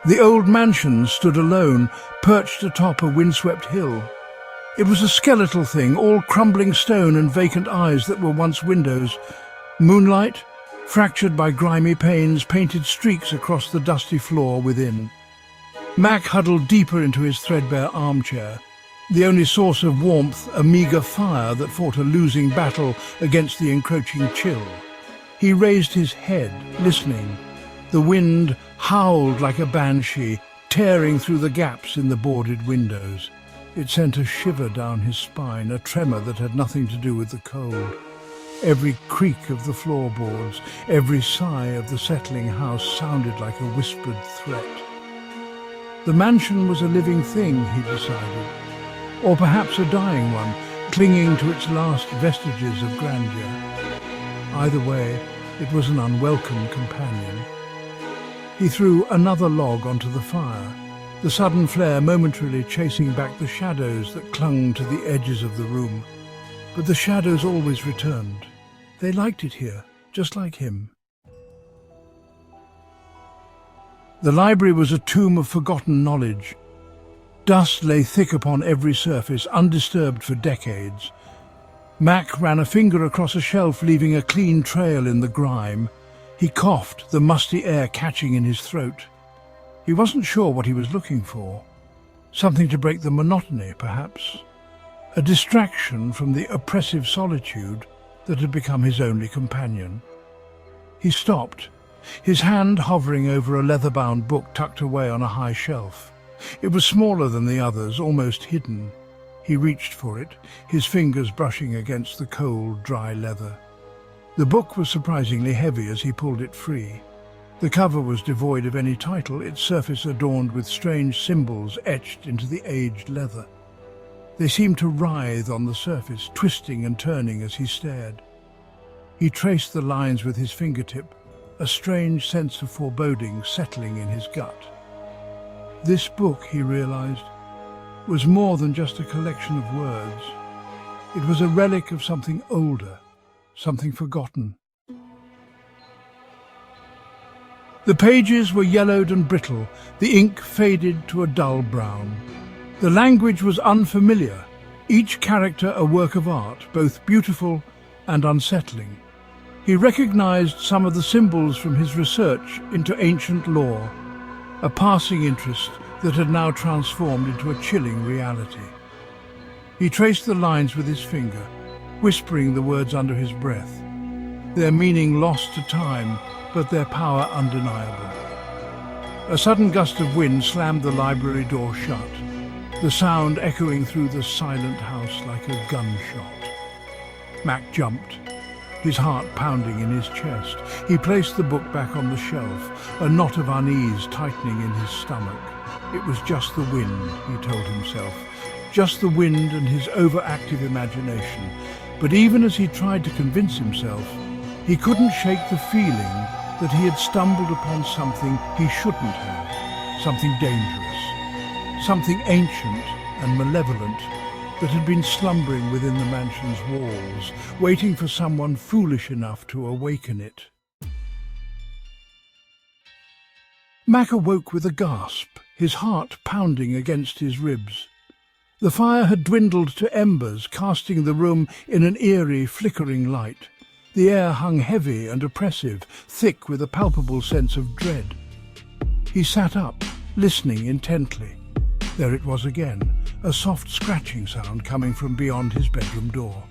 The old mansion stood alone, perched atop a windswept hill. It was a skeletal thing, all crumbling stone and vacant eyes that were once windows. Moonlight, fractured by grimy panes, painted streaks across the dusty floor within. Mac huddled deeper into his threadbare armchair, the only source of warmth a meagre fire that fought a losing battle against the encroaching chill. He raised his head, listening. The wind howled like a banshee, tearing through the gaps in the boarded windows. It sent a shiver down his spine, a tremor that had nothing to do with the cold. Every creak of the floorboards, every sigh of the settling house sounded like a whispered threat. The mansion was a living thing, he decided, or perhaps a dying one, clinging to its last vestiges of grandeur. Either way, it was an unwelcome companion. He threw another log onto the fire, the sudden flare momentarily chasing back the shadows that clung to the edges of the room. But the shadows always returned. They liked it here, just like him. The library was a tomb of forgotten knowledge. Dust lay thick upon every surface, undisturbed for decades. Mac ran a finger across a shelf, leaving a clean trail in the grime. He coughed, the musty air catching in his throat. He wasn't sure what he was looking for. Something to break the monotony, perhaps. A distraction from the oppressive solitude that had become his only companion. He stopped, his hand hovering over a leather-bound book tucked away on a high shelf. It was smaller than the others, almost hidden. He reached for it, his fingers brushing against the cold, dry leather. The book was surprisingly heavy as he pulled it free. The cover was devoid of any title, its surface adorned with strange symbols etched into the aged leather. They seemed to writhe on the surface, twisting and turning as he stared. He traced the lines with his fingertip, a strange sense of foreboding settling in his gut. This book, he realized, was more than just a collection of words. It was a relic of something older, something forgotten. The pages were yellowed and brittle, the ink faded to a dull brown. The language was unfamiliar, each character a work of art, both beautiful and unsettling. He recognized some of the symbols from his research into ancient lore, a passing interest that had now transformed into a chilling reality. He traced the lines with his finger, whispering the words under his breath, their meaning lost to time, but their power undeniable. A sudden gust of wind slammed the library door shut, the sound echoing through the silent house like a gunshot. Mac jumped, his heart pounding in his chest. He placed the book back on the shelf, a knot of unease tightening in his stomach. It was just the wind, he told himself, just the wind and his overactive imagination. But even as he tried to convince himself, he couldn't shake the feeling that he had stumbled upon something he shouldn't have, something dangerous, something ancient and malevolent that had been slumbering within the mansion's walls, waiting for someone foolish enough to awaken it. Mac awoke with a gasp, his heart pounding against his ribs. The fire had dwindled to embers, casting the room in an eerie, flickering light. The air hung heavy and oppressive, thick with a palpable sense of dread. He sat up, listening intently. There it was again, a soft scratching sound coming from beyond his bedroom door.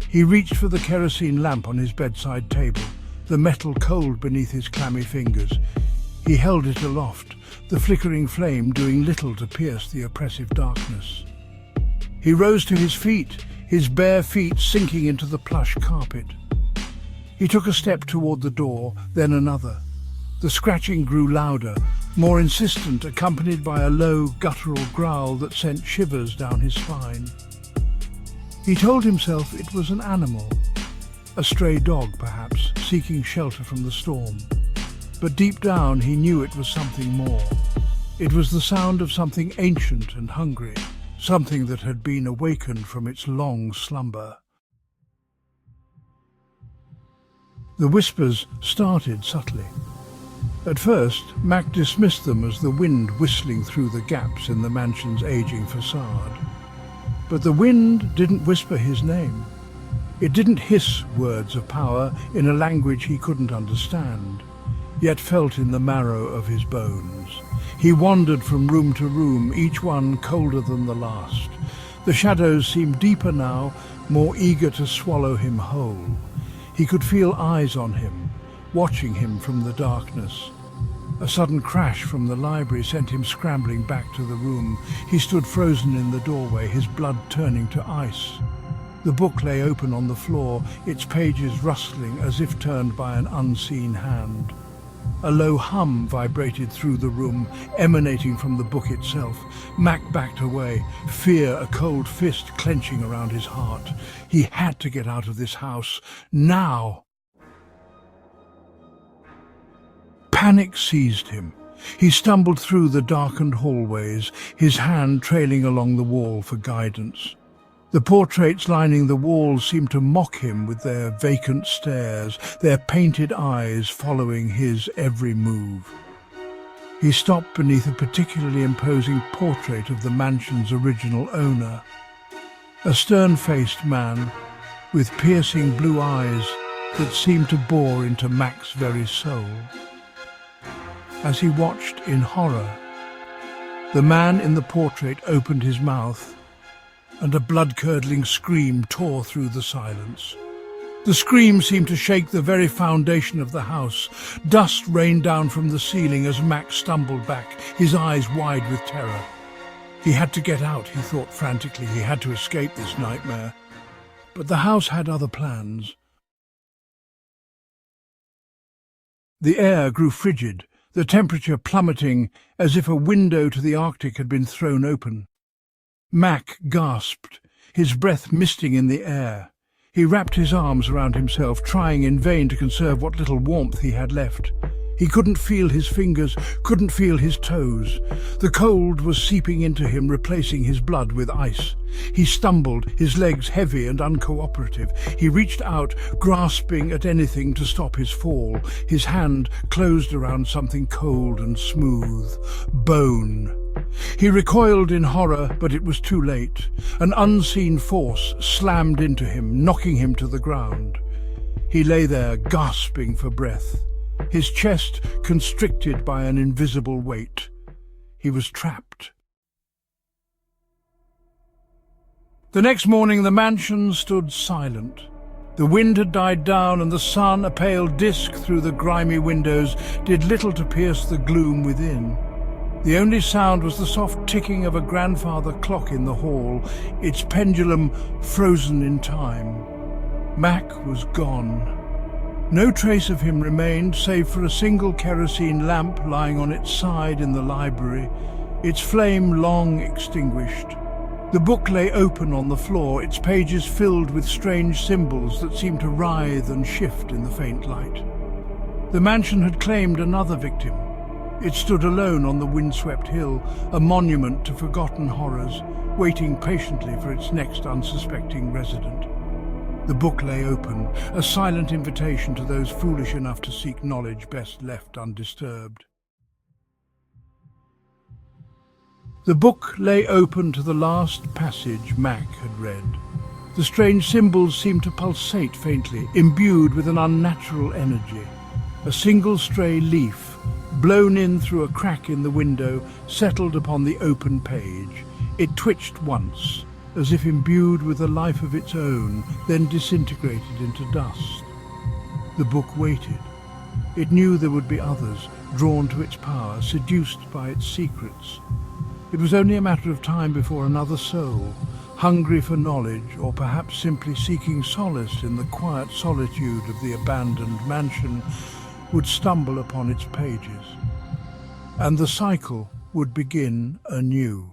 He reached for the kerosene lamp on his bedside table, the metal cold beneath his clammy fingers. He held it aloft, the flickering flame doing little to pierce the oppressive darkness. He rose to his feet, his bare feet sinking into the plush carpet. He took a step toward the door, then another. The scratching grew louder, more insistent, accompanied by a low, guttural growl that sent shivers down his spine. He told himself it was an animal, a stray dog perhaps, seeking shelter from the storm. But deep down he knew it was something more. It was the sound of something ancient and hungry, something that had been awakened from its long slumber. The whispers started subtly. At first, Mac dismissed them as the wind whistling through the gaps in the mansion's aging facade. But the wind didn't whisper his name. It didn't hiss words of power in a language he couldn't understand, yet felt in the marrow of his bones. He wandered from room to room, each one colder than the last. The shadows seemed deeper now, more eager to swallow him whole. He could feel eyes on him, watching him from the darkness. A sudden crash from the library sent him scrambling back to the room. He stood frozen in the doorway, his blood turning to ice. The book lay open on the floor, its pages rustling as if turned by an unseen hand. A low hum vibrated through the room, emanating from the book itself. Mac backed away, fear, a cold fist clenching around his heart. He had to get out of this house, now! Panic seized him. He stumbled through the darkened hallways, his hand trailing along the wall for guidance. The portraits lining the walls seemed to mock him with their vacant stares, their painted eyes following his every move. He stopped beneath a particularly imposing portrait of the mansion's original owner. A stern-faced man with piercing blue eyes that seemed to bore into Mac's very soul. As he watched in horror, the man in the portrait opened his mouth, and a blood-curdling scream tore through the silence. The scream seemed to shake the very foundation of the house. Dust rained down from the ceiling as Mac stumbled back, his eyes wide with terror. He had to get out, he thought frantically. He had to escape this nightmare. But the house had other plans. The air grew frigid, the temperature plummeting as if a window to the Arctic had been thrown open. Mac gasped, his breath misting in the air. He wrapped his arms around himself, trying in vain to conserve what little warmth he had left. He couldn't feel his fingers, couldn't feel his toes. The cold was seeping into him, replacing his blood with ice. He stumbled, his legs heavy and uncooperative. He reached out, grasping at anything to stop his fall. His hand closed around something cold and smooth. Bone. He recoiled in horror, but it was too late. An unseen force slammed into him, knocking him to the ground. He lay there, gasping for breath, his chest constricted by an invisible weight. He was trapped. The next morning the mansion stood silent. The wind had died down, and the sun, a pale disk through the grimy windows, did little to pierce the gloom within. The only sound was the soft ticking of a grandfather clock in the hall, its pendulum frozen in time. Mac was gone. No trace of him remained, save for a single kerosene lamp lying on its side in the library, its flame long extinguished. The book lay open on the floor, its pages filled with strange symbols that seemed to writhe and shift in the faint light. The mansion had claimed another victim. It stood alone on the windswept hill, a monument to forgotten horrors, waiting patiently for its next unsuspecting resident. The book lay open, a silent invitation to those foolish enough to seek knowledge best left undisturbed. The book lay open to the last passage Mac had read. The strange symbols seemed to pulsate faintly, imbued with an unnatural energy. A single stray leaf, blown in through a crack in the window, settled upon the open page. It twitched once, as if imbued with a life of its own, then disintegrated into dust. The book waited. It knew there would be others, drawn to its power, seduced by its secrets. It was only a matter of time before another soul, hungry for knowledge, or perhaps simply seeking solace in the quiet solitude of the abandoned mansion, would stumble upon its pages. And the cycle would begin anew.